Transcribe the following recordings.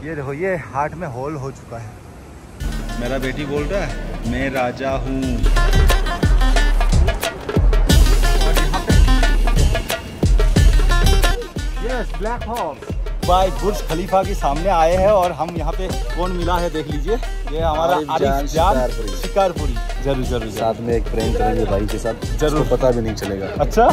ये देखो, ये हार्ट में होल हो चुका है। मेरा बेटी बोल रहा है मैं राजा हूँ। यस, ब्लैक हॉक भाई बुर्ज खलीफा के सामने आए हैं और हम यहाँ पे कौन मिला है देख लीजिए, ये हमारा आरिफ जान शिकारपुरी। जरूर जरूर, साथ में एक प्रैंक करेंगे भाई के साथ, जरूर पता भी नहीं चलेगा। अच्छा,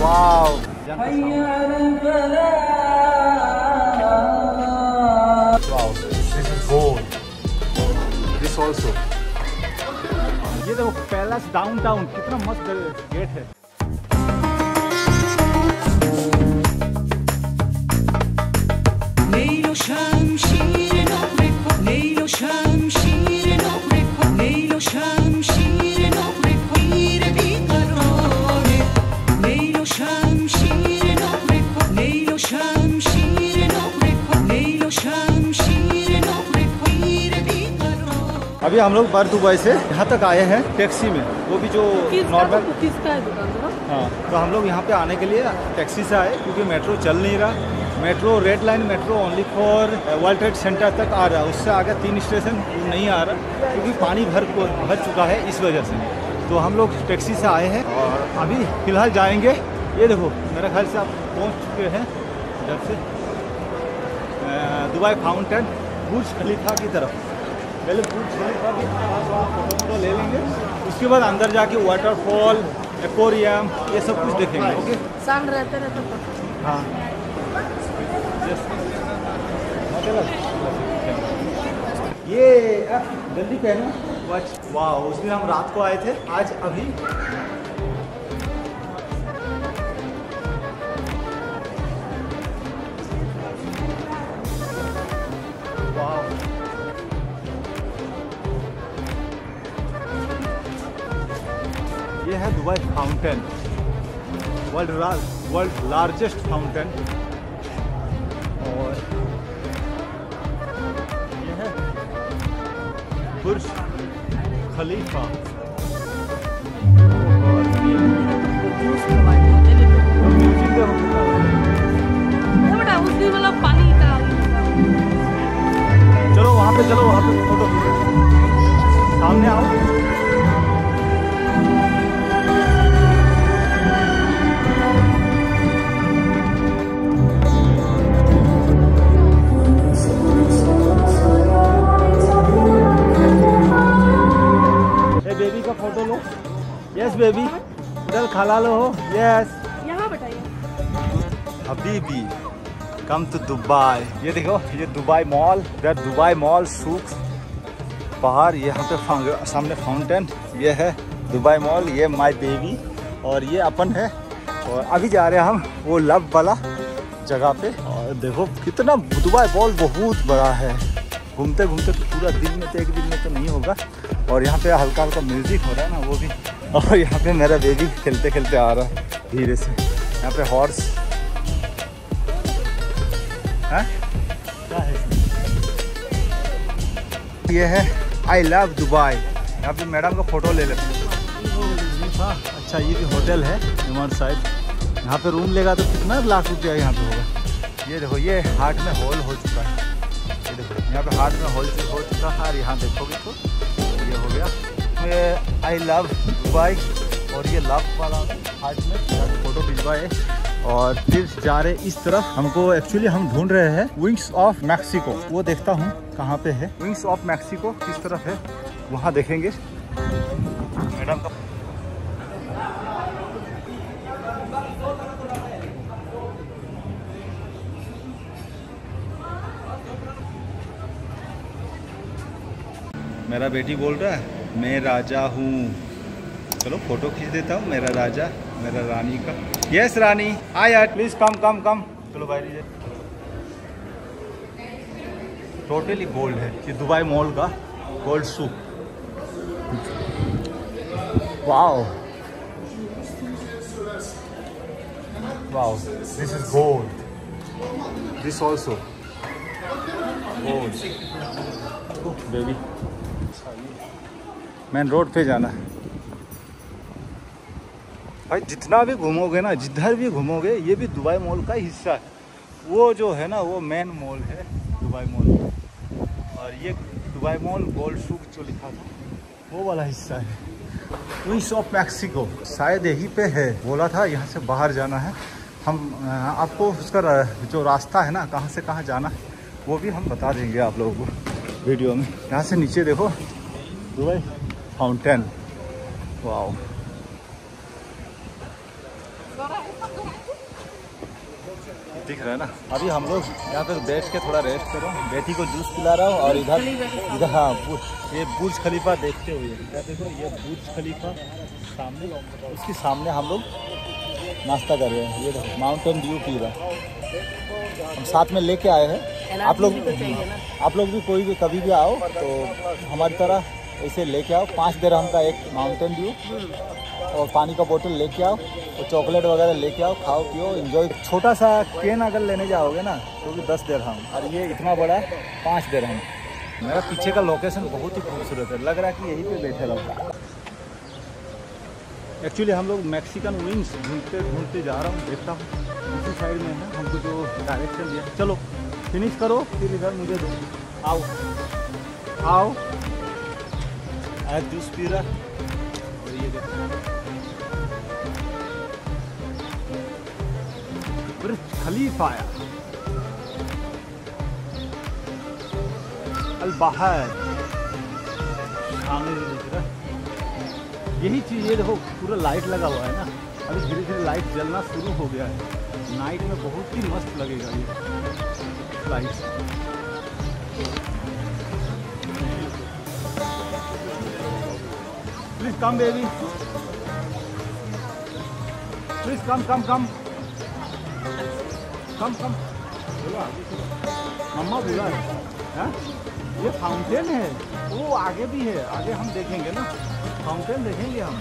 wow, this is gold, this also. ये देखो पैलेस डाउनटाउन, कितना मस्त गेट है। अभी हम लोग बर दुबई से यहाँ तक आए हैं टैक्सी में, वो भी जो नॉर्मल किसका है दुकान? हाँ, तो हम लोग यहाँ पे आने के लिए टैक्सी से आए क्योंकि मेट्रो चल नहीं रहा। Metro red line metro only for world trade centre तक आ रहा है, उससे आगे 3 स्टेशन नहीं आ रहा क्योंकि पानी भर चुका है, इस वजह से। तो हम लोग टैक्सी से आए हैं और अभी फ़िलहाल जाएंगे। ये देखो, मेरे ख्याल से आप पहुँच चुके हैं इधर से दुबई फाउंटेन बुर्ज खलीफा की तरफ। पहले बुर्ज खलीफा की फोटो ले लेंगे, उसके बाद अंदर जाके वाटरफॉल, एक्वेरियम, ये सब कुछ देखेंगे। ओके, साल रहते रहते। हाँ, ये जल्दी पहनो वॉच। वाह, उस दिन हम रात को आए थे, आज अभी ये है Dubai fountain, world largest fountain. और ये है बुर्ज खलीफा। चलो वहाँ पे, चलो वहाँ पे फोटो, सामने आओ। बेबी का फोटो लो। यस बेबी, इधर खला लो हो। यस, यहाँ बताइए। हबीबी कम टू दुबई। ये देखो, ये दुबई मॉल, इधर दुबई मॉल, सूक, पहाड़, ये यहाँ पे सामने फाउंटेन। ये है दुबई मॉल, ये माय बेबी, और ये अपन है। और अभी जा रहे हैं हम वो लव वाला जगह पे। और देखो कितना दुबई मॉल बहुत बड़ा है। घूमते घूमते तो पूरा दिन में तो, एक दिन में तो नहीं होगा। और यहाँ पे हल्का हल्का म्यूजिक हो रहा है ना, वो भी। और यहाँ पे मेरा बेबी खेलते खेलते आ रहा है धीरे से। यहाँ पे हॉर्स है, क्या है ये है आई लव दुबई। यहाँ पे मैडम का फोटो ले लेते हैं। अच्छा, ये भी होटल है हमारे साइड। यहाँ पे रूम लेगा तो कितना लाख रुपया यहाँ पे होगा। ये देखो, ये हार्ट में होल हो चुका है। ये देखो, यहाँ पे हार्ट में होल हो चुका है। और यहाँ देखोगे तो ये हो गया आई लव दुबई। और ये लव वाला हार्ट में फोटो भिजवाए और फिर जा रहे इस तरफ। हमको एक्चुअली हम ढूंढ रहे हैं विंग्स ऑफ मैक्सिको। वो देखता हूँ कहाँ पे है विंग्स ऑफ मैक्सिको, किस तरफ है, वहाँ देखेंगे। मैडम का मेरा बेटी बोल रहा है मैं राजा हूँ। चलो फोटो खींच देता हूँ, मेरा राजा, मेरा रानी का। यस रानी, आया प्लीज कम कम कम। चलो बाहर लीजिए। टोटली गोल्ड है ये दुबई मॉल का gold souk. Wow wow, this is gold, this also gold baby. Main road पे जाना है भाई। जितना भी घूमोगे ना, जिधर भी घूमोगे, ये भी दुबई मॉल का हिस्सा है। वो जो है ना, वो मेन मॉल है दुबई मॉल, और ये दुबई मॉल गोल्ड सूक जो लिखा था वो वाला हिस्सा है। क्वींस ऑफ मैक्सिको शायद यहीं पे है, बोला था यहाँ से बाहर जाना है। हम आपको उसका जो रास्ता है ना, कहाँ से कहाँ जाना है, वो भी हम बता देंगे आप लोगों को वीडियो में। यहाँ से नीचे देखो दुबई फाउंटेन, वाओ। दिख रहा है ना। अभी हम लोग यहाँ पे बैठ के थोड़ा रेस्ट कर रहे हैं, बेटी को जूस पिला रहा हूँ, और इधर हाँ ये बुर्ज खलीफा देखते हुए, क्या देखो ये बुर्ज खलीफा सामने, उसके सामने हम लोग नाश्ता कर रहे हैं। ये देखो माउंटेन ड्यू पी रहा, हम साथ में लेके आए हैं। आप लोग भी कोई भी कभी भी आओ तो हमारी तरह ऐसे लेके आओ। 5 दिरहम का एक माउंटेन ड्यू और पानी का बोतल लेके आओ, और चॉकलेट वगैरह लेके आओ, खाओ पियो एंजॉय। छोटा सा केन अगर लेने जाओगे ना तो भी 10 दिरहम, और ये इतना बड़ा 5 दिरहम। मेरा पीछे का लोकेशन बहुत ही खूबसूरत है, लग रहा है कि यहीं पे बैठे रहो। एक्चुअली हम लोग मैक्सिकन विंग्स ढूंढते ढूंढते जा रहा हूँ, देखता हूँ उसी साइड में है हमको जो डायरेक्शन दिया। चलो फिनिश करो, फिर इधर मुझे दो। आओ आओ, आज जूस पी रहा, और ये देखो बुर्ज खलीफा आया, अल बाहर सामने दिख रहा। यही चीज़ ये देखो, पूरा लाइट लगा हुआ है ना, अभी धीरे धीरे लाइट जलना शुरू हो गया है। नाइट में बहुत ही मस्त लगेगा ये light. Please come baby, please come come come come come. Mama बुला है, ये फाउंटेन है, वो आगे भी है, आगे हम देखेंगे ना, फाउंटेन देखेंगे हम।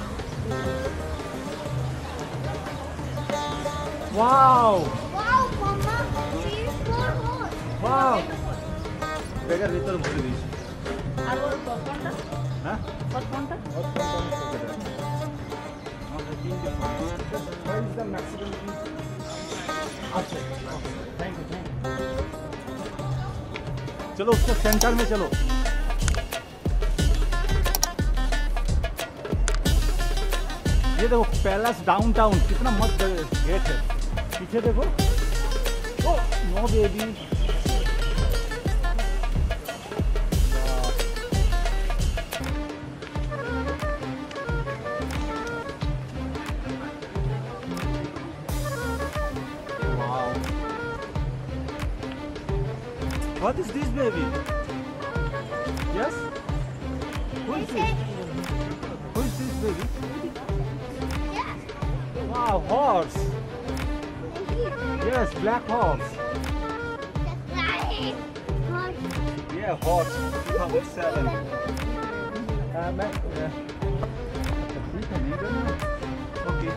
वाओ वाओ, बेगर भीतर भूल गई। चलो उसके सेंटर में चलो। ये देखो पैलेस डाउनटाउन, कितना मस्त गेट है। पीछे देखो, oh no baby, what is this baby? Yes? Who is this? Who is this baby? Wow, horse. Yes, black horse. Yeah, horse. 2007. Okay.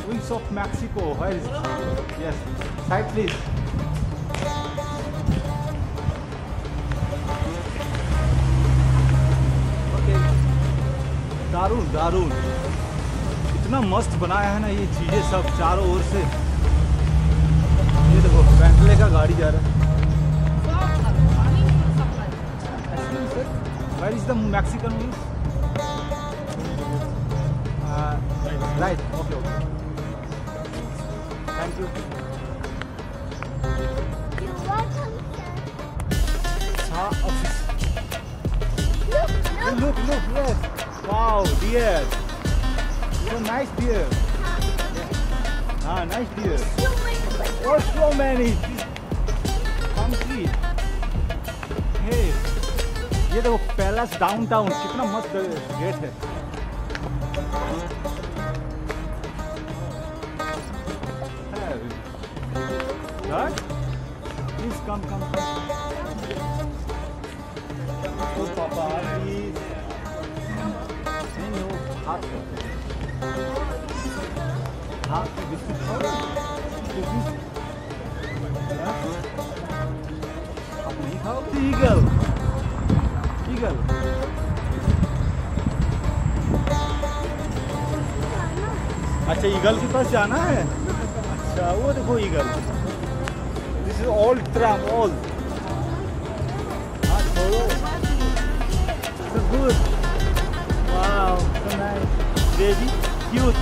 Wings of Mexico. Where is it? Yes. Side please. Okay. दारुण दारुण, इतना मस्त बनाया है ना ये चीजें सब चारों ओर से। ये देखो बेंटले का गाड़ी जा रहा है। Where is the Mexican wings? Right. Okay. Okay. Thank you. You're welcome, sir. Office. Look. Look, yes. Wow, deer. It's a nice deer. Nice deer. Oh, so many. Come see. Hey, ये देखो palace downtown, कितना मस्त gate है। Please come. Oh, Papa, please. नहीं, हाथ हाँ biscuit खाओगे? आप नहीं खाओगे? ईगल ईगल अच्छा ईगल के पास जाना है। अच्छा वो देखो eagle. This is all tram all. हाँ छोड़ो। Good wow so nice baby cute.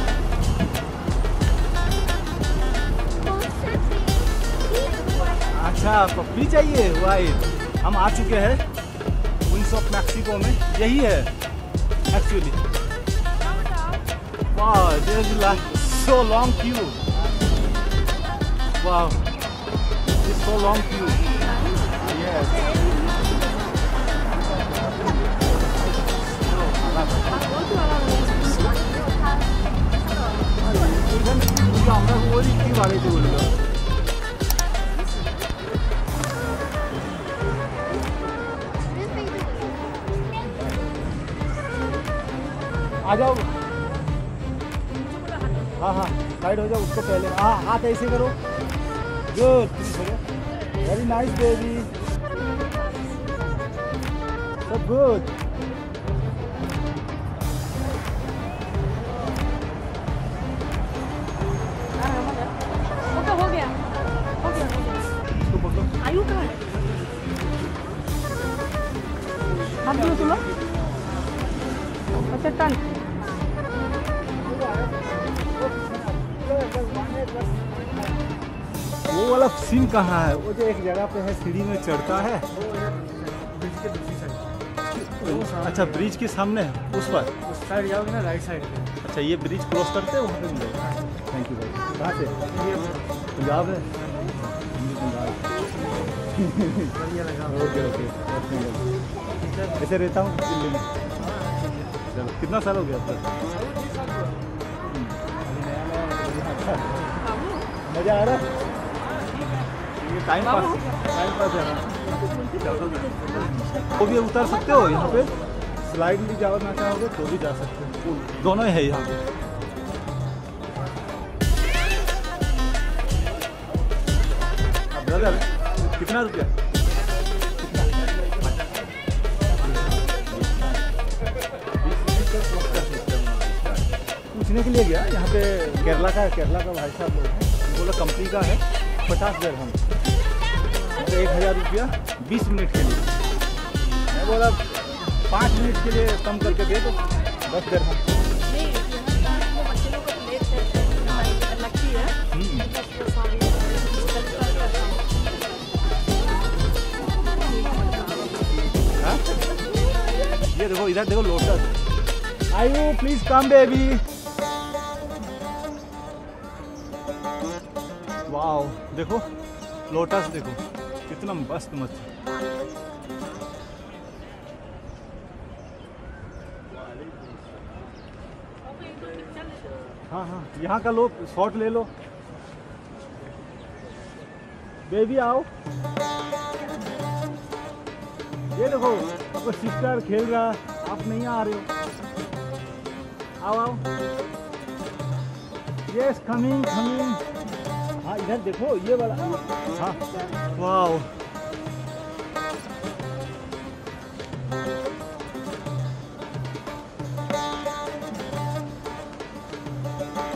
अच्छा पप्पी चाहिए वाइट। हम आ चुके हैं विंग्स ऑफ मैक्सिको में। यही है एक्चुअली। वाह there is like so long queue. वाह it's so long queue. Yes আমরা ওই কি বাড়িতে বললো आ जाओ। हाँ हाँ साइड हो जाओ उसको पहले। हाँ हाथ ऐसे करो। गुड वेरी नाइस बेबी सब गुड। हो गया इसको पकड़ो। आयु कहाँ है? हाथ में सुनो। अच्छा टन वो वाला सीन कहाँ है? वो जो एक जगह पे है सीढ़ी में चढ़ता है। अच्छा ब्रिज के सामने है उस पर। उस साइड जाओगे ना राइट साइड पे। अच्छा ये ब्रिज क्रॉस करते हैं वहाँ पे मिलेगा। थैंक यू भाई। कहाँ से? पंजाब है। बढ़िया लगा। ओके ओके ऐसे रहता हूँ दिल्ली में। चलो कितना साल हो गया अब तक? मज़ा आ रहा है? ये टाइम पास है ना। वो भी उतर सकते हो यहाँ पे। स्लाइड भी जाना चाहोगे तो भी जा सकते हो। दोनों है यहाँ पे। ब्रदर कितना रुपया? पूछने के लिए गया यहाँ पे। केरला का भाई साहब लोग हैं। बोला कंपनी का है 50 दिरहम। 1000 रुपया 20 मिनट के लिए। मैं बोला 5 मिनट के लिए कम करके दे दो 10 दिरहम। नहीं यहाँ वो बच्चे लोग को लेट लगती है। हाँ? ये देखो इधर देखो लोटस। आयु प्लीज कम बेबी। वाओ देखो लोटस देखो कितना मस्त मस्त। हाँ हाँ यहाँ का लो शॉट ले लो। बेबी आओ। ये देखो आपका सिस्टर खेल रहा है। आप नहीं आ रहे हो। आओ आओ। Yes coming coming. हाँ इधर देखो ये वाला। हाँ वाओ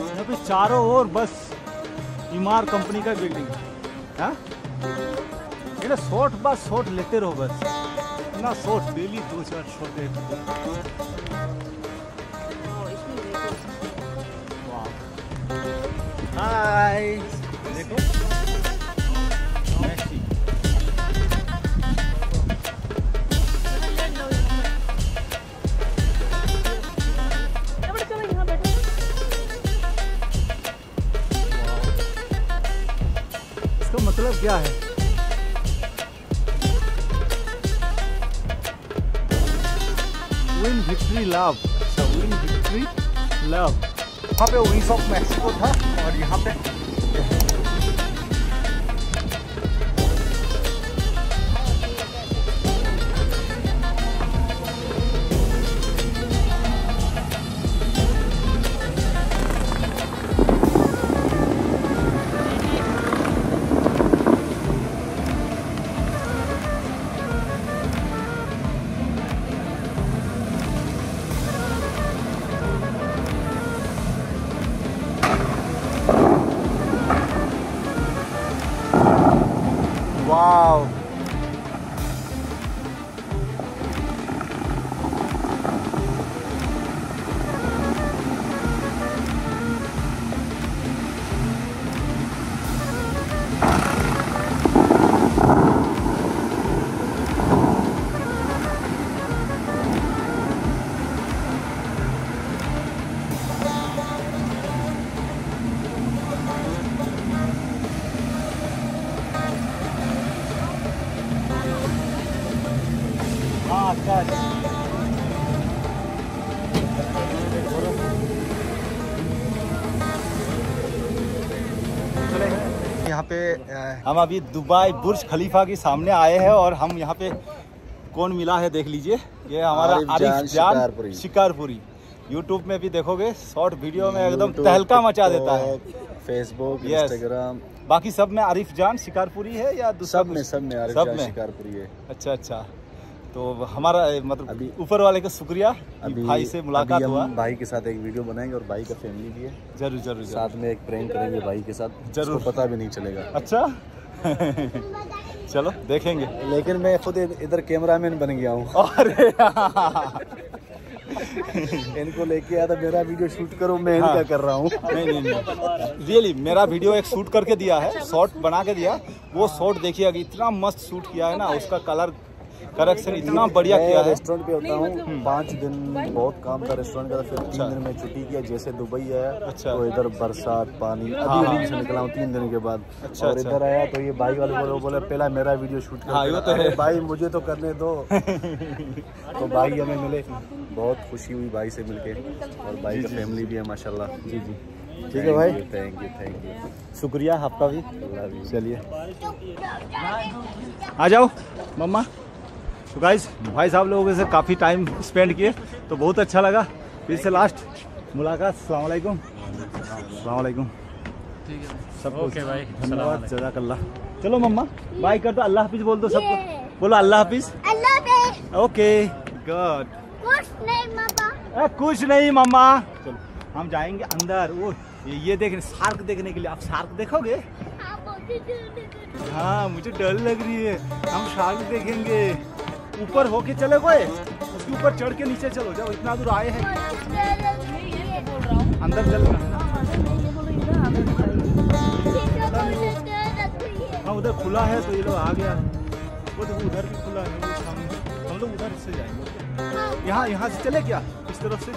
यहाँ पे चारों ओर बस इमार कंपनी का बिल्डिंग है। हाँ ये ना शॉट बस शॉट लेते रहो बस। इतना शॉट डेली 2-4 शॉट लेते। हाय देखो मैक्सी। चलो यहाँ बैठो। इसका मतलब क्या है? Win victory love. अच्छा विन विक्ट्री लव। वहाँ पे विंग्स ऑफ मैक्सिको था और यहाँ पे आकाश। यहाँ पे हम अभी दुबई बुर्ज खलीफा के सामने आए हैं और हम यहाँ पे कौन मिला है देख लीजिए, ये हमारा आरिफ जान शिकारपुरी। यूट्यूब में भी देखोगे शॉर्ट वीडियो में एकदम तहलका मचा देता है। फेसबुक, इंस्टाग्राम, बाकी सब में आरिफ जान शिकारपुरी है या सब में आरिफ जान शिकारपुरी है। अच्छा अच्छा, तो हमारा मतलब ऊपर वाले का शुक्रिया, अभी भाई से मुलाकात हुआ। भाई के साथ एक वीडियो बनाएंगे और भाई का फैमिली भी है। जरूर जरूर, साथ में एक प्रैंक करेंगे भाई के साथ, जरूर पता भी नहीं चलेगा। अच्छा चलो देखेंगे। लेकिन मैं खुद इधर कैमरामैन बन गया हूँ। अरे इनको लेके आया था मेरा वीडियो शूट करो, मैं इनका कर रहा हूँ। नहीं रियली मेरा वीडियो एक शूट करके दिया है, शॉर्ट बना के दिया। वो शॉर्ट देखिए, अभी इतना मस्त शूट किया है ना, उसका कलर करेक्शन इतना बढ़िया किया है। रेस्टोरेंट पे होता हूँ 5 दिन, बहुत काम था रेस्टोरेंट का, फिर 3 दिन में छुट्टी किया। जैसे दुबई है तो इधर बरसात पानी, अभी रूम से निकला हूँ 3 दिन के बाद। और इधर आया तो ये भाई वाले बोले पहला मेरा वीडियो शूट कर। तो है भाई मुझे तो करने दो। तो भाई हमें मिले, बहुत खुशी हुई भाई से मिलके, और भाई का फैमिली भी है माशाल्लाह। जी जी ठीक है भाई, थैंक यू शुक्रिया आपका भी। चलिए आ जाओ मम्मा। तो गाइस भाई साहब लोगों से काफ़ी टाइम स्पेंड किए तो बहुत अच्छा लगा। फिर से लास्ट मुलाकात। अस्सलाम वालेकुम। अस्सलाम वालेकुम। ठीक है सब ओके भाई, धन्यवाद, जज़ाकल्लाह। चलो मम्मा बाय कर दो, अल्लाह हाफिज़ बोल दो सबको, बोलो अल्लाह हाफिज़। Okay good. कुछ नहीं मम्मा। चलो हम जाएंगे अंदर। वो ये देखने, शार्क देखने के लिए। आप शार्क देखोगे? हाँ मुझे डर लग रही है। हम शार्क देखेंगे। ऊपर होके चले गए, उसके ऊपर चढ़ के नीचे चलो जाओ, इतना दूर आए हैं। अंदर चल रहे हैं। हाँ उधर खुला है तो ये लोग आ गया। वो देखो उधर भी खुला है, वो सामने। हम लोग उधर से जाएंगे। यहाँ से चले क्या? इस तरफ से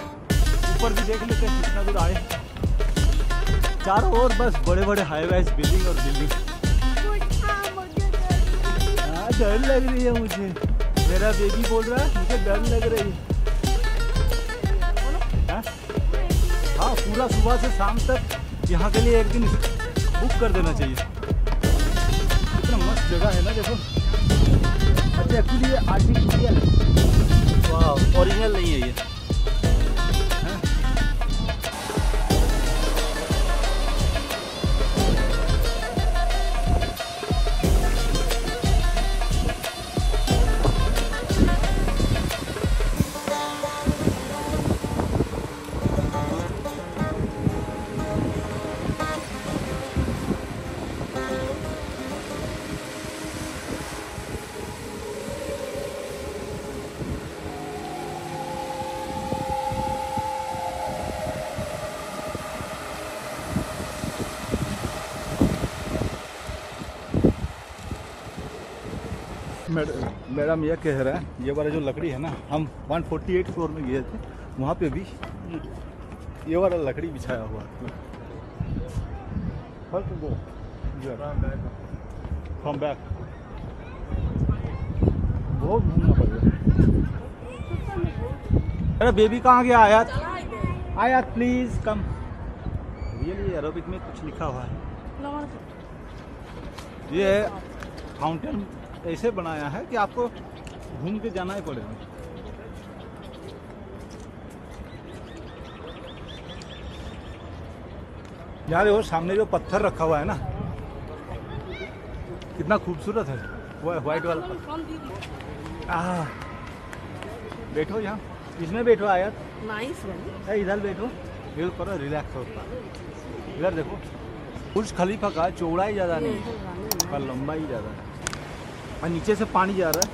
ऊपर भी देख लेते हैं कितना दूर आए। चारों ओर बस बड़े बड़े हाई राइज बिल्डिंग और बिल्डिंग। हाँ डर लग रही है मुझे। मेरा बेबी बोल रहा है मुझे डर लग रही है। हाँ पूरा सुबह से शाम तक यहाँ के लिए एक दिन बुक कर देना चाहिए। इतना मस्त जगह है ना, देखो। अच्छा एक्चुअली ये आर्टिफिशियल है, वाह ओरिजिनल नहीं है ये। मैडम यह कह रहा है, ये वाला जो लकड़ी है ना, हम 148 फ्लोर में गए थे, वहाँ पे भी ये वाला लकड़ी बिछाया हुआ है। फ्रॉम बैक बहुत घूमना पड़ेगा। अरे बेबी कहाँ गया? आयात आयात प्लीज कम। रियली अरबिक में कुछ लिखा हुआ है। ये फाउंटेन ऐसे बनाया है कि आपको घूम के जाना ही पड़ेगा। यहाँ देखो सामने जो पत्थर रखा हुआ है ना, कितना खूबसूरत है। वो व्हाइट वाला पत्थर। बैठो यहाँ, इसमें बैठो आयत। नाइस है। इधर बैठो, ये करो, रिलैक्स होता। इधर देखो, बुर्ज खलीफा का चौड़ाई ज़्यादा नहीं है पर लंबाई ज़्यादा है, और नीचे से पानी जा रहा है।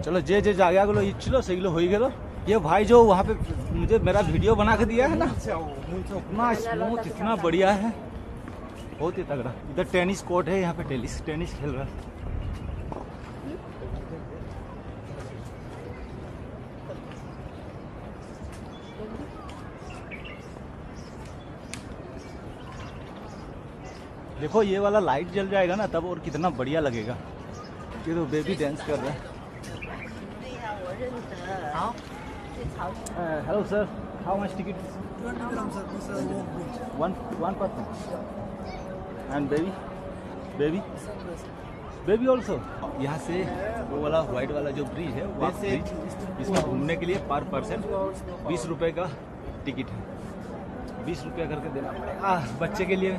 चलो जे जे जागे गलो इच्छलो सेगलो हो गलो। ये भाई जो वहाँ पे मुझे मेरा वीडियो बना के दिया है ना, इतना स्मूथ, इतना बढ़िया है, बहुत ही तगड़ा। इधर टेनिस कोर्ट है, यहाँ पे टेनिस खेल रहा है। देखो ये वाला लाइट जल जाएगा ना तब और कितना बढ़िया लगेगा। ये तो बेबी डांस कर रहा है। Hello sir, how much ticket? 1 person and baby also. यहाँ से वो वाला व्हाइट वाला जो ब्रिज है वो ब्रिज, इसमें घूमने के लिए पर पर्सन 20 रुपये का टिकट है। 20 रुपया करके देना पड़ेगा बच्चे के लिए।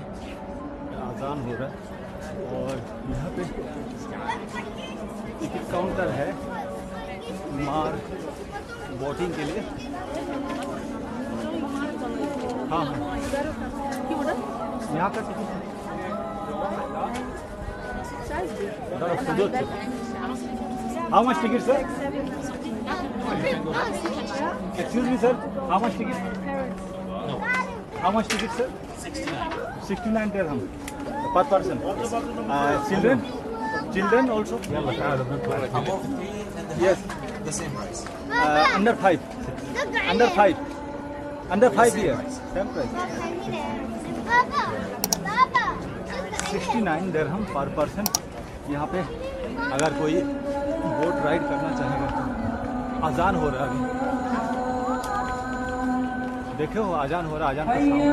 आसान हो रहा है। और यहाँ पे टिकट काउंटर है मार बोटिंग के लिए। हाँ यहाँ का ticket how much ticket sir? Excuse me sir, how much ticket? How much ticket sir? 69 dirham per person. Children also? Yes. The same price. Under 5 years. Same price. 69 dirham per person. यहाँ पे अगर कोई boat ride करना चाहेगा तो अजान हो रहा है अभी। देखो अजान हो रहा है, अजान का साउंड।